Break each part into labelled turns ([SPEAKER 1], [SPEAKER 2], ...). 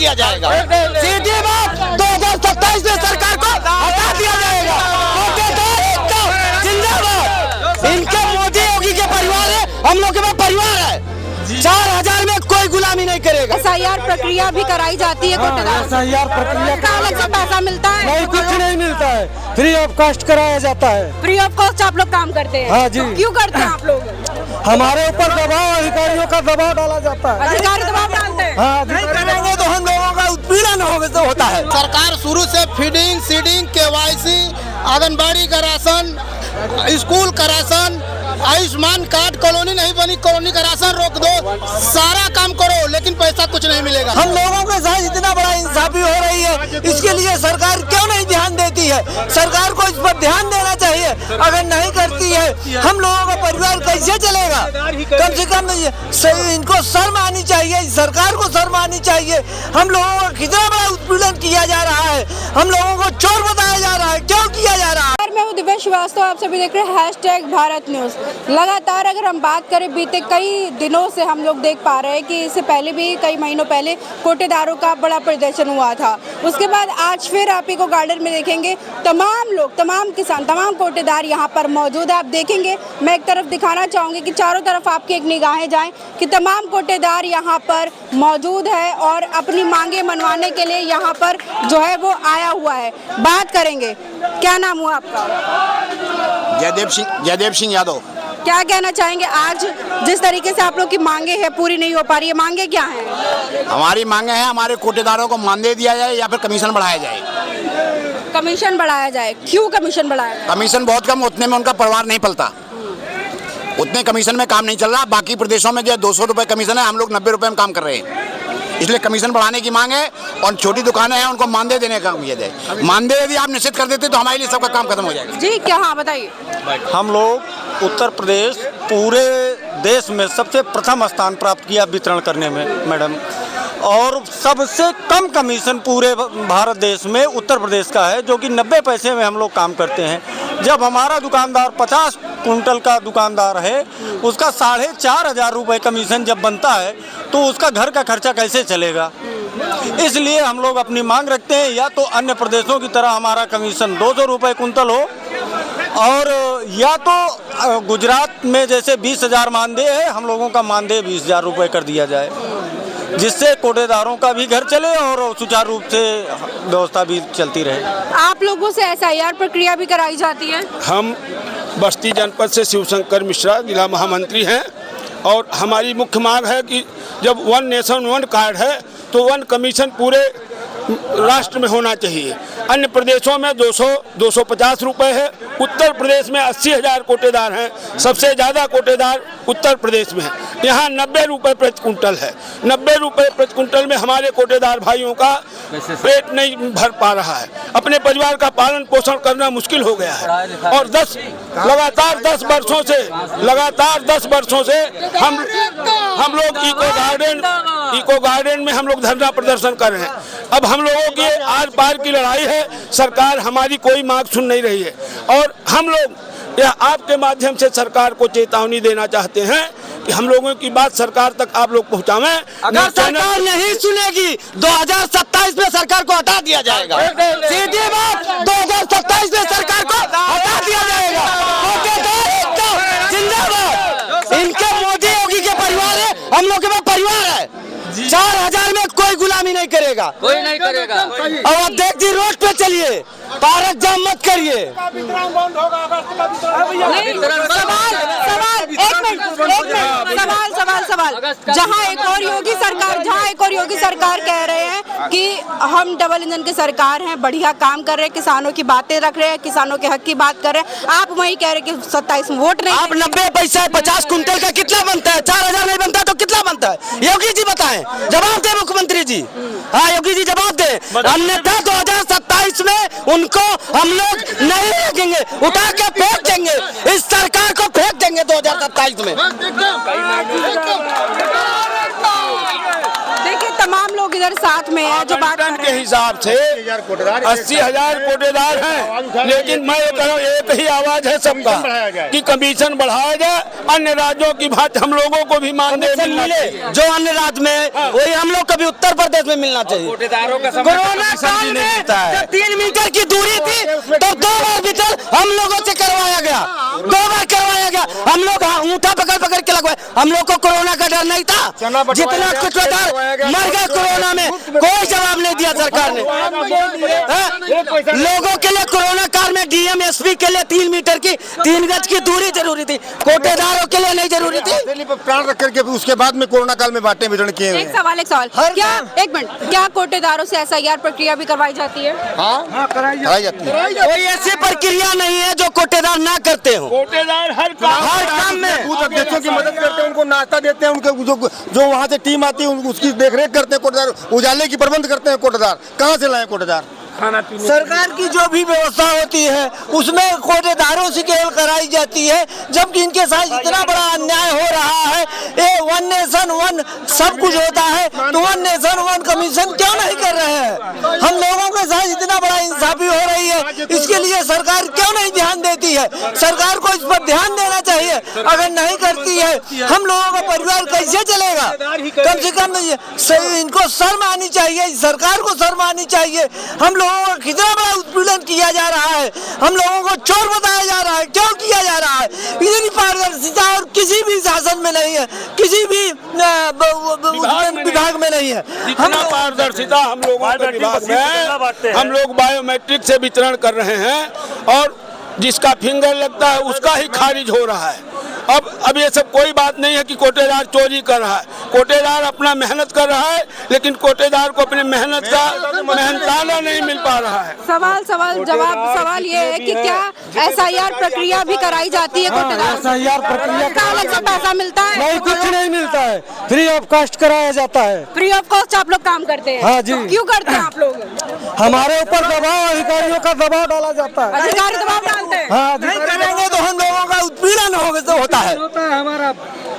[SPEAKER 1] दिया जाएगा। सीधी बात 2027 में सरकार को हटा दिया जाएगा। जिंदाबाद। इनके मोदी योगी के परिवार है, हम लोग के पास परिवार है। 4000 में कोई गुलामी नहीं करेगा।
[SPEAKER 2] SIR प्रक्रिया भी कराई जाती है कोटेदार।
[SPEAKER 3] SIR प्रक्रिया
[SPEAKER 2] का अलग से पैसा मिलता है?
[SPEAKER 3] नहीं, कुछ नहीं मिलता है, फ्री ऑफ कॉस्ट कराया जाता है।
[SPEAKER 2] फ्री ऑफ कॉस्ट आप लोग काम करते हैं?
[SPEAKER 3] हाँ जी।
[SPEAKER 2] तो क्यों करते हैं आप लोग?
[SPEAKER 3] हमारे ऊपर दबाव, अधिकारियों का दबाव डाला जाता है।
[SPEAKER 2] अधिकारी दबाव डालते हैं?
[SPEAKER 3] हाँ,
[SPEAKER 1] नहीं करेंगे तो हम लोगों का उत्पीड़न होता है। सरकार शुरू से फीडिंग, सीडिंग, KYC, आंगनबाड़ी का राशन, स्कूल का राशन, आयुष्मान कार्ड, कॉलोनी नहीं बनी, कॉलोनी का राशन रोक दो, सारा काम करो, लेकिन पैसा कुछ नहीं मिलेगा। हम लोगों के साथ इतना बड़ा इंसाफी हो रही है, इसके लिए सरकार क्यों नहीं ध्यान देती है? सरकार को इस पर ध्यान देना चाहिए। अगर नहीं करती है, हम लोगों का परिवार कैसे चलेगा? कम से कम इनको शर्म आनी चाहिए, सरकार को शर्म आनी चाहिए। हम लोगों को कितना बड़ा उत्पीड़न किया जा रहा है, हम लोगों को चोर बताया जा रहा है, क्यों किया जा रहा है?
[SPEAKER 2] मैं हूं दिव्या श्रीवास्तव, आप सभी देख रहे हैं #भारत न्यूज। लगातार अगर हम बात करें, बीते कई दिनों से हम लोग देख पा रहे हैं कि इससे पहले भी कई महीनों पहले कोटेदारों का बड़ा प्रदर्शन हुआ था। उसके बाद आज फिर आप ही को गार्डन में देखेंगे, तमाम लोग, तमाम किसान, तमाम कोटेदार यहाँ पर मौजूद है। आप देखेंगे, मैं एक तरफ दिखाना चाहूँगी कि चारों तरफ आपकी एक निगाहें जाएं कि तमाम कोटेदार यहाँ पर मौजूद है और अपनी मांगे मनवाने के लिए यहाँ पर जो है वो आया हुआ है। बात करेंगे, क्या नाम हुआ आपका?
[SPEAKER 1] जयदेव सिंह यादव।
[SPEAKER 2] क्या कहना चाहेंगे, आज जिस तरीके से आप लोग की मांगे हैं पूरी नहीं हो पा रही है, मांगे क्या हैं?
[SPEAKER 1] हमारी मांगे हैं, हमारे कोटेदारों को मानदेय दिया जाए या फिर कमीशन बढ़ाया जाए।
[SPEAKER 2] कमीशन बढ़ाया जाए? क्यों कमीशन बढ़ाया जाए?
[SPEAKER 1] कमीशन बहुत कम, उतने में उनका परिवार नहीं पलता, उतने कमीशन में काम नहीं चल रहा। बाकी प्रदेशों में जो 200 रुपए कमीशन है, हम लोग 90 रुपए में काम कर रहे हैं, इसलिए कमीशन बढ़ाने की मांग है। और छोटी दुकानें हैं, उनको मानदेय देने का किया जाए। मानदेय यदि आप निश्चित कर देते तो हमारे लिए सबका काम खत्म हो जाएगा।
[SPEAKER 2] जी क्या? हाँ बताइए।
[SPEAKER 4] हम लोग उत्तर प्रदेश पूरे देश में सबसे प्रथम स्थान प्राप्त किया वितरण करने में मैडम, और सबसे कम कमीशन पूरे भारत देश में उत्तर प्रदेश का है, जो कि 90 पैसे में हम लोग काम करते हैं। जब हमारा दुकानदार 50 कुंटल का दुकानदार है, उसका 4500 रुपये कमीशन जब बनता है तो उसका घर का खर्चा कैसे चलेगा? इसलिए हम लोग अपनी मांग रखते हैं, या तो अन्य प्रदेशों की तरह हमारा कमीशन 200 रुपये कुंतल हो, और या तो गुजरात में जैसे 20,000 मानदेय है, हम लोगों का मानदेय 20,000 रुपये कर दिया जाए, जिससे कोटेदारों का भी घर चले और सुचारू रूप से व्यवस्था भी चलती रहे।
[SPEAKER 2] आप लोगों से SIR प्रक्रिया भी कराई जाती है?
[SPEAKER 5] हम बस्ती जनपद से शिवशंकर मिश्रा जिला महामंत्री हैं, और हमारी मुख्य मांग है कि जब 1 नेशन 1 कार्ड है तो 1 कमीशन पूरे राष्ट्र में होना चाहिए। अन्य प्रदेशों में 200-250 रुपए है, उत्तर प्रदेश में 80,000 कोटेदार हैं, सबसे ज़्यादा कोटेदार उत्तर प्रदेश में है। यहाँ 90 रुपये प्रति कुंटल है। 90 रुपये प्रति कुंटल में हमारे कोटेदार भाइयों का पेट नहीं भर पा रहा है, अपने परिवार का पालन पोषण करना मुश्किल हो गया है। और लगातार 10 वर्षों से हम लोग इको गार्डन में हम लोग धरना प्रदर्शन कर रहे हैं। अब हम लोगों की आर पार की लड़ाई है, सरकार हमारी कोई मांग सुन नहीं रही है, और हम लोग यह आपके माध्यम से सरकार को चेतावनी देना चाहते हैं कि हम लोगों की बात सरकार तक आप लोग पहुंचावें।
[SPEAKER 1] अगर सरकार नहीं सुनेगी 2027 में सरकार को हटा दिया जाएगा। सीधी बात 2027 में सरकार को हटा दिया जाएगा। जिंदाबाद। इनके मोदी योगी के परिवार है, हम लोग के पास परिवार है। 4000 में कोई गुलामी नहीं करेगा,
[SPEAKER 6] कोई नहीं करेगा।
[SPEAKER 1] और अब देख दी रोड पे चलिए, पार्क जाम मत करिए।
[SPEAKER 2] सवाल जहां एक और योगी सरकार कह रहे हैं कि हम डबल इंजन की सरकार हैं, बढ़िया काम कर रहे हैं, किसानों की बातें रख रहे हैं, किसानों के हक की बात कर रहे हैं, आप वही कह रहे हैं कि 27 में वोट नहीं।
[SPEAKER 1] आप 90 पैसा 50 कुंटल का कितना बनता है? 4000 नहीं बनता तो कितना बनता है? योगी जी बताएं, जवाब दे मुख्यमंत्री जी। हाँ योगी जी जवाब दे, अन्यथा 2027 में उनको हम लोग नहीं रखेंगे, उठा के फेंक देंगे, इस सरकार को फेंक देंगे 2027 में।
[SPEAKER 2] देखिए तमाम लोग इधर साथ में है जो बात
[SPEAKER 5] आवंटन के हिसाब से 80,000 कोटेदार हैं, लेकिन मैं ये कह रहा हूँ एक ही आवाज है सबका कि कमीशन बढ़ाया जाए, अन्य राज्यों की भांति हम लोगों को भी मानदेय मिले
[SPEAKER 3] जो अन्य राज्य में वही हम लोग को भी उत्तर प्रदेश में मिलना चाहिए। कोरोना काल में जब 3 मीटर की दूरी थी तो 2 बार वितरण हम लोगों से करवाया गया, 2 बार करवाया गया। हम लोग ऊँटा पकड़ पकड़ के लगवाए, हम लोग को कोरोना का डर नहीं था। जितना कोटेदार मर गए कोरोना में, कोई जवाब नहीं दिया सरकार ने। लोगों के लिए कोरोना काल में डीएम एसपी के लिए 3 मीटर की 3 गज की दूरी जरूरी थी, कोटेदारों के लिए नहीं जरूरी थी।
[SPEAKER 1] प्राण रख करके उसके बाद में कोरोना काल में बांटे वितरण किए
[SPEAKER 2] एक सवाल क्या एक मिनट, क्या कोटेदारों से एसआईआर प्रक्रिया भी करवाई जाती है?
[SPEAKER 1] हाँ कराई जाती है।
[SPEAKER 3] कोई ऐसी प्रक्रिया नहीं है जो कोटेदार ना करते हो।
[SPEAKER 5] कोटेदार हर काम में
[SPEAKER 1] बूथ अध्यक्षों की मदद करते हैं, उनको नाश्ता देते हैं, उनके जो वहाँ से टीम आती है उसकी देखरेख करते हैं कोटेदार, उजाले की प्रबंध करते हैं कोटेदार। कहाँ से लाए कोटेदार?
[SPEAKER 3] सरकार की जो भी व्यवस्था होती है उसमें कोटेदारों से केवल कराई जाती है, जबकि इनके साथ इतना बड़ा अन्याय हो रहा है। ये 1 नेशन 1 सब कुछ होता है तो 1 नेशन 1 कमीशन क्यों नहीं कर रहे हैं? हम लोगों के साथ इतना बड़ा इंसाफी हो रही है, इसके लिए सरकार क्यों नहीं ध्यान देती है? सरकार को इस पर ध्यान देना चाहिए। अगर नहीं करती है हम लोगों का परिवार कैसे चलेगा? कम से कम इनको शर्म आनी चाहिए, सरकार को शर्म आनी चाहिए। हम लोगों को कितना बड़ा उत्पीड़न किया जा रहा है, हम लोगों को चोर बताया जा रहा है, क्यों किया जा रहा है? इतनी पारदर्शिता और किसी भी शासन में नहीं है, किसी भी विभाग में नहीं है।
[SPEAKER 5] हम पारदर्शिता हम लोगों के विभाग में है। हम लोग बायोमेट्रिक से वितरण कर रहे हैं और जिसका फिंगर लगता है उसका ही खारिज हो रहा है। अब ये सब कोई बात नहीं है कि कोटेदार चोरी कर रहा है, कोटेदार अपना मेहनत कर रहा है, लेकिन कोटेदार को अपने मेहनत का मेहनताना नहीं मिल पा रहा है।
[SPEAKER 2] सवाल ये है कि क्या एसआईआर प्रक्रिया भी कराई जाती है कोटेदार?
[SPEAKER 3] एसआईआर प्रक्रिया
[SPEAKER 2] का अलग से पैसा मिलता है?
[SPEAKER 3] नहीं, कुछ नहीं मिलता है, फ्री ऑफ कॉस्ट कराया जाता है।
[SPEAKER 2] फ्री ऑफ कॉस्ट आप लोग काम करते हैं?
[SPEAKER 3] हाँ जी।
[SPEAKER 2] तो क्यों करते हैं आप लोग?
[SPEAKER 3] हमारे ऊपर दबाव, अधिकारियों का दबाव डाला जाता है।
[SPEAKER 2] अधिकारी दबाव डालते हैं?
[SPEAKER 3] हाँ, नहीं करेंगे तो हम लोगों का उत्पीड़न होता है
[SPEAKER 2] हमारा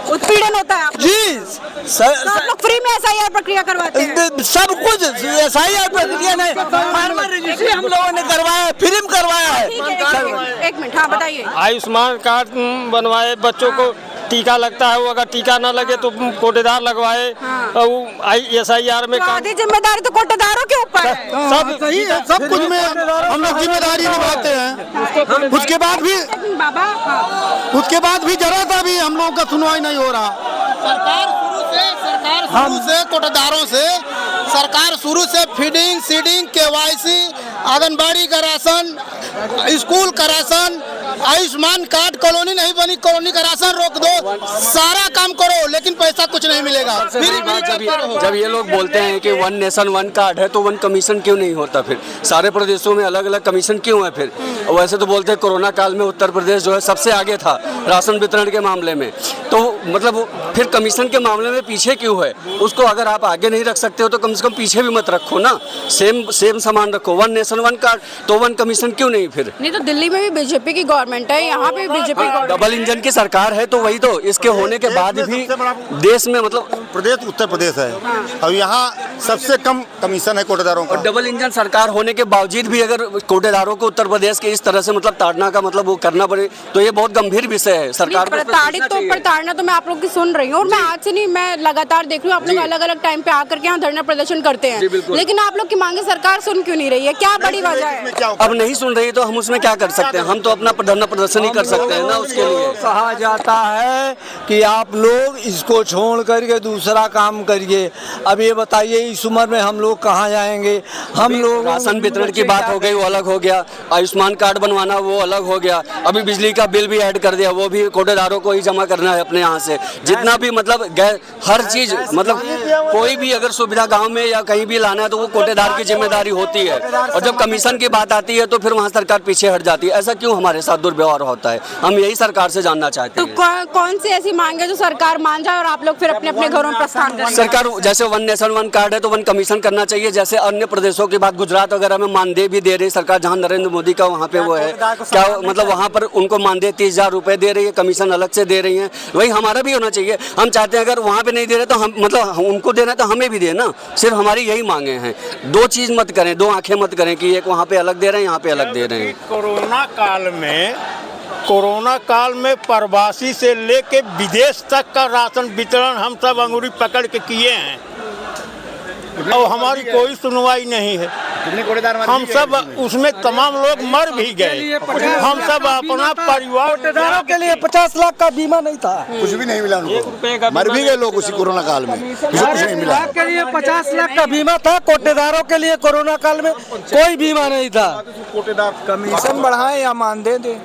[SPEAKER 2] उत्पीड़न होता है
[SPEAKER 3] जी।
[SPEAKER 2] तो आप लोग फ्री में एसआईआर प्रक्रिया करवाते हैं?
[SPEAKER 3] सब कुछ एसआईआर प्रक्रिया नहीं, फार्मर रजिस्ट्री हम लोगों ने करवाया है, फ्री में करवाया है।
[SPEAKER 2] एक मिनट, हाँ बताइए।
[SPEAKER 6] आयुष्मान कार्ड बनवाए, बच्चों को टीका लगता है, वो अगर टीका ना लगे तो कोटेदार लगवाए। एसआईआर में
[SPEAKER 2] आधी जिम्मेदारी तो कोटेदारों के ऊपर है।
[SPEAKER 3] सब सही है, सब कुछ में हम लोग जिम्मेदारी निभाते हैं। उसके बाद भी जरा सा भी हम लोगों का सुनवाई नहीं हो रहा।
[SPEAKER 1] सरकार शुरू से फीडिंग सीडिंग केवाईसी, आंगनबाड़ी का राशन, स्कूल का राशन, आयुष्मान कार्ड, कॉलोनी नहीं बनी कॉलोनी का राशन रोक दो, सारा काम करो लेकिन पैसा कुछ नहीं मिलेगा।
[SPEAKER 7] जब ये लोग बोलते हैं कि 1 नेशन 1 कार्ड है तो 1 कमीशन क्यों नहीं होता? फिर सारे प्रदेशों में अलग अलग कमीशन क्यों है? फिर वैसे तो बोलते हैं कोरोना काल में उत्तर प्रदेश जो है सबसे आगे था राशन वितरण के मामले में, तो मतलब फिर कमीशन के मामले में पीछे क्यों है? उसको अगर आप आगे नहीं रख सकते हो तो कम से कम पीछे भी मत रखो ना, सेम सामान रखो। 1 नेशन 1 कार्ड तो 1 कमीशन क्यों नहीं? फिर
[SPEAKER 2] नहीं तो दिल्ली में भी बीजेपी की गवर्नमेंट है, यहाँ पे बीजेपी
[SPEAKER 7] डबल इंजन की सरकार है, तो वही तो इसके होने के बाद भी देश में मतलब
[SPEAKER 1] प्रदेश उत्तर प्रदेश है और यहाँ सबसे कम कमीशन है कोटेदारों का।
[SPEAKER 7] डबल इंजन सरकार होने के बावजूद भी अगर कोटेदारों को उत्तर प्रदेश के इस तरह से मतलब ताड़ना का मतलब वो करना पड़े तो ये बहुत गंभीर विषय है। सरकार
[SPEAKER 2] प्रताड़ना तो मैं आप लोग की सुन रही हूँ और मैं आज से नहीं, मैं लगातार देख रही हूँ आप लोग अलग अलग टाइम पे आकर के यहाँ धरना प्रदर्शन करते हैं, लेकिन आप लोग की मांगे सरकार सुन क्यों नहीं रही है? क्या बड़ी वजह है?
[SPEAKER 7] अब नहीं सुन रही तो हम उसमें क्या कर सकते हैं? हम तो अपना धरना प्रदर्शन ही कर सकते हैं ना। उसके लिए
[SPEAKER 3] कहा जाता है कि आप लोग इसको छोड़ करके दूसरा काम करिए। अब ये बताइए इस उम्र में हम लोग कहाँ जाएंगे? हम लोग
[SPEAKER 7] राशन वितरण की बात हो गई, वो अलग हो गया, आयुष्मान कार्ड बनवाना वो अलग हो गया, अभी बिजली का बिल भी ऐड कर दिया, वो भी कोटेदारों को ही जमा करना है अपने यहाँ से। जितना भी मतलब हर चीज मतलब कोई भी अगर सुविधा गांव में या कहीं भी लाना है तो वो कोटेदार की जिम्मेदारी होती है, और जब कमीशन की बात आती है तो फिर वहाँ सरकार पीछे हट जाती है। ऐसा क्यों हमारे साथ दुर्व्यवहार होता है? हम यही सरकार से जानना चाहते हैं।
[SPEAKER 2] तो कौन सी ऐसी मांग है जो सरकार मान जाए और आप लोग फिर अपने अपने घरों में प्रस्थान करें?
[SPEAKER 7] सरकार जैसे 1 नेशन 1 कार्ड है तो 1 कमीशन करना चाहिए। जैसे अन्य प्रदेशों की बात, गुजरात वगैरह में मानदेय भी दे रही है सरकार, जहाँ नरेंद्र मोदी का वहाँ पे वो है क्या मतलब वहाँ पर उनको मानदेय 30,000 रुपए दे रही है, कमीशन अलग से दे रही है। वही हमारे हमारा भी होना चाहिए। हम चाहते हैं अगर वहाँ पे नहीं दे रहे तो हम मतलब उनको देना है तो हमें भी देना, सिर्फ हमारी यही मांगे हैं। दो चीज़ मत करें, दो आंखें मत करें कि एक वहाँ पे अलग दे रहे हैं, यहाँ पे अलग दे रहे हैं।
[SPEAKER 8] कोरोना काल में प्रवासी से लेके विदेश तक का राशन वितरण हम सब अंगूरी पकड़ के किए हैं और हमारी कोई सुनवाई नहीं है। हम सब उसमें तमाम लोग मर भी गए। हम सब अपना परिवार
[SPEAKER 3] कोटेदारों के लिए 50 लाख का बीमा नहीं था,
[SPEAKER 9] कुछ भी नहीं मिला उनको, मर भी गए लोग उसी कोरोना काल में, कुछ नहीं मिला।
[SPEAKER 3] के लिए 50 लाख का बीमा था, कोटेदारों के लिए कोरोना काल में कोई बीमा नहीं था।
[SPEAKER 9] कमीशन बढ़ाए या मानदेय दे,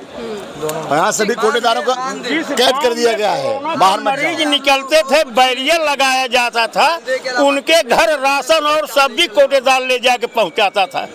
[SPEAKER 9] यहाँ सभी कोटेदारों का कैद कर दिया गया है। बाहर
[SPEAKER 8] मरीज निकलते थे, बैरियर लगाया जाता था, उनके घर राशन और सब्जी कोटेदार ले जाके पहुंचाता था।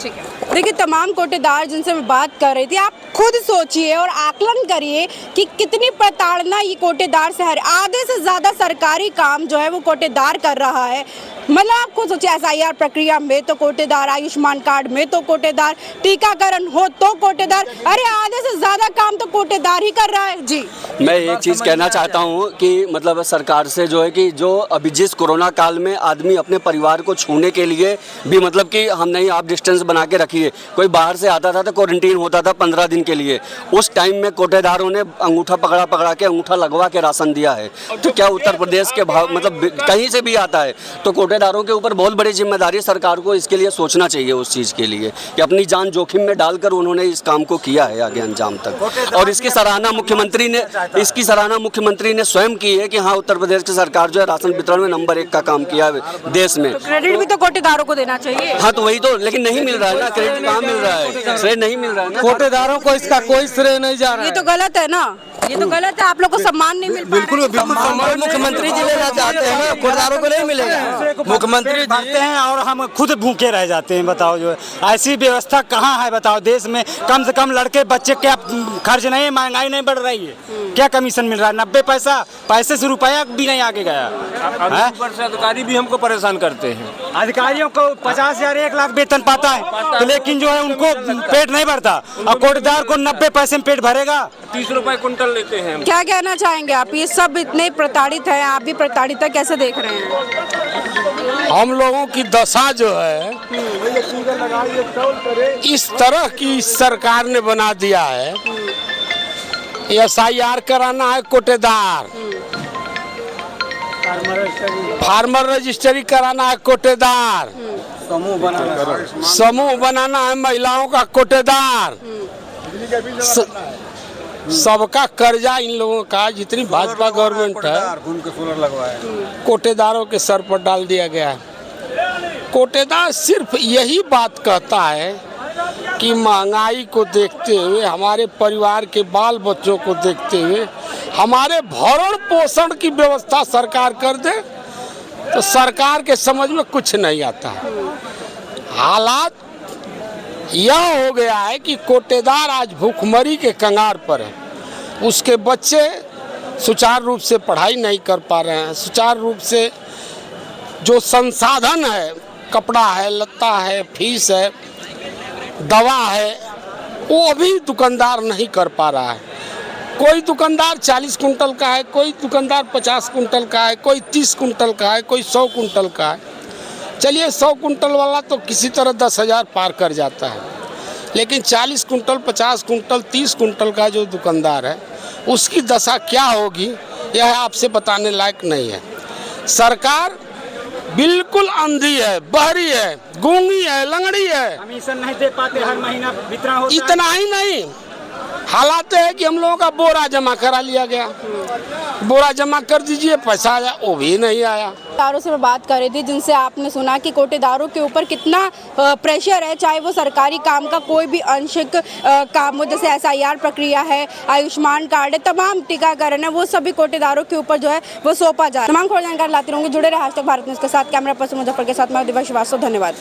[SPEAKER 2] ठीक है, देखिए तमाम कोटेदार जिनसे मैं बात कर रही थी, आप खुद सोचिए और आकलन करिए कि कितनी प्रताड़ना ये कोटेदार से हर आधे से ज़्यादा सरकारी काम जो है वो कोटेदार कर रहा है। मतलब आप खुद सोचिए, SIR प्रक्रिया में तो कोटेदार, आयुष्मान कार्ड में तो कोटेदार, टीकाकरण हो तो कोटेदार, अरे आधे से ज़्यादा काम तो कोटेदार ही कर रहा है। जी
[SPEAKER 7] मैं एक चीज़ कहना चाहता हूँ कि मतलब सरकार से जो है कि जो अभी जिस कोरोना काल में आदमी अपने परिवार को छूने के लिए भी मतलब कि हम नहीं, आप डिस्टेंस बना के रखिए, कोई बाहर से आता था तो क्वारंटीन होता था 15 दिन के लिए, उस टाइम में कोटेदारों ने अंगूठा पकड़ा के अंगूठा लगवा के राशन दिया है। तो क्या उत्तर प्रदेश के भाव मतलब कहीं से भी आता है तो कोटेदारों के ऊपर बहुत बड़ी जिम्मेदारी, सरकार को इसके लिए सोचना चाहिए उस चीज़ के लिए कि अपनी जान जोखिम में डालकर उन्होंने इस काम को किया है आगे अंजाम तक। और इसकी सराहना मुख्यमंत्री ने स्वयं की है कि हाँ उत्तर प्रदेश की सरकार जो है राशन वितरण में नंबर 1 का काम किया है देश में।
[SPEAKER 2] तो क्रेडिट भी तो कोटेदारों को देना चाहिए।
[SPEAKER 7] हाँ तो वही तो, लेकिन नहीं मिल रहा है ना, क्रेडिट कहाँ मिल रहा है, श्रेय नहीं मिल रहा है ना।
[SPEAKER 3] कोटेदारों को इसका कोई श्रेय नहीं जा रहा है।
[SPEAKER 2] ये तो गलत है ना, ये तो गलत है। आप लोग को सम्मान नहीं मिल पा रहा है।
[SPEAKER 3] बिल्कुल सम्मान मुख्यमंत्री जी लेना चाहते हैं ना, कोटेदारों को नहीं मिलेगा। मुख्यमंत्री
[SPEAKER 10] भरते हैं और हम खुद भूखे रह जाते हैं। बताओ जो ऐसी व्यवस्था कहाँ है, बताओ देश में कम से कम लड़के बच्चे क्या खर्च नहीं है, महंगाई नहीं बढ़ रही है, क्या कमीशन मिल रहा है? 90 पैसे से रुपया भी नहीं आगे गया।
[SPEAKER 6] अधिकारी भी हमको परेशान करते हैं।
[SPEAKER 10] अधिकारियों को 50,000 1 लाख वेतन पाता है तो लेकिन जो है उनको पेट नहीं भरता, और कोटेदार को 90 पैसे में पेट भरेगा।
[SPEAKER 6] 30 रुपए कुंटल लेते हैं।
[SPEAKER 2] क्या कहना चाहेंगे आप? ये सब इतने प्रताड़ित हैं, आप भी प्रताड़ित कैसे देख रहे हैं?
[SPEAKER 5] हम लोगों की दशा जो है इस तरह की सरकार ने बना दिया है। SIR कराना है कोटेदार, फार्मर रजिस्ट्री कराना है कोटेदार, समूह बनाना है महिलाओं का कोटेदार, सबका कर्जा इन लोगों का जितनी भाजपा गवर्नमेंट है कोटेदारों के सर पर डाल दिया गया है। कोटेदार सिर्फ यही बात कहता है कि महंगाई को देखते हुए, हमारे परिवार के बाल बच्चों को देखते हुए हमारे भरण पोषण की व्यवस्था सरकार कर दे, तो सरकार के समझ में कुछ नहीं आता है। हालात यह हो गया है कि कोटेदार आज भूखमरी के कंगार पर है। उसके बच्चे सुचारू रूप से पढ़ाई नहीं कर पा रहे हैं, सुचारू रूप से जो संसाधन है, कपड़ा है, लत्ता है, फीस है, दवा है, वो भी दुकानदार नहीं कर पा रहा है। कोई दुकानदार 40 कुंटल का है, कोई दुकानदार 50 कुंटल का है, कोई 30 कुंटल का है, कोई 100 कुंटल का है। चलिए 100 कुंटल वाला तो किसी तरह 10,000 पार कर जाता है, लेकिन 40 कुंटल, 50 कुंटल, 30 कुंटल का जो दुकानदार है उसकी दशा क्या होगी यह आपसे बताने लायक नहीं है। सरकार बिल्कुल अंधी है, बहरी है, गूंगी है, लंगड़ी है।
[SPEAKER 10] कमीशन नहीं दे पाते, हर महीना वितरण होता है।
[SPEAKER 5] इतना ही नहीं, हालात है कि हम लोगों का बोरा जमा करा लिया गया, बोरा जमा कर दीजिए, पैसा आया, वो भी नहीं आया।
[SPEAKER 2] कोटेदारों से मैं बात कर रही थी जिनसे आपने सुना कि कोटेदारों के ऊपर कितना प्रेशर है, चाहे वो सरकारी काम का कोई भी आंशिक काम हो, जैसे SIR प्रक्रिया है, आयुष्मान कार्ड है, तमाम टीकाकरण है, वो सभी कोटेदारों के ऊपर जो है वो सौंपा जा रहा है। तमाम खबर जानकारी लाती रहूंगी, जुड़े रहे #भारत न्यूज़ के साथ। कैमरा पर्सन मुजफ्फर के साथ मैं दिव्या श्रीवास्तव, धन्यवाद।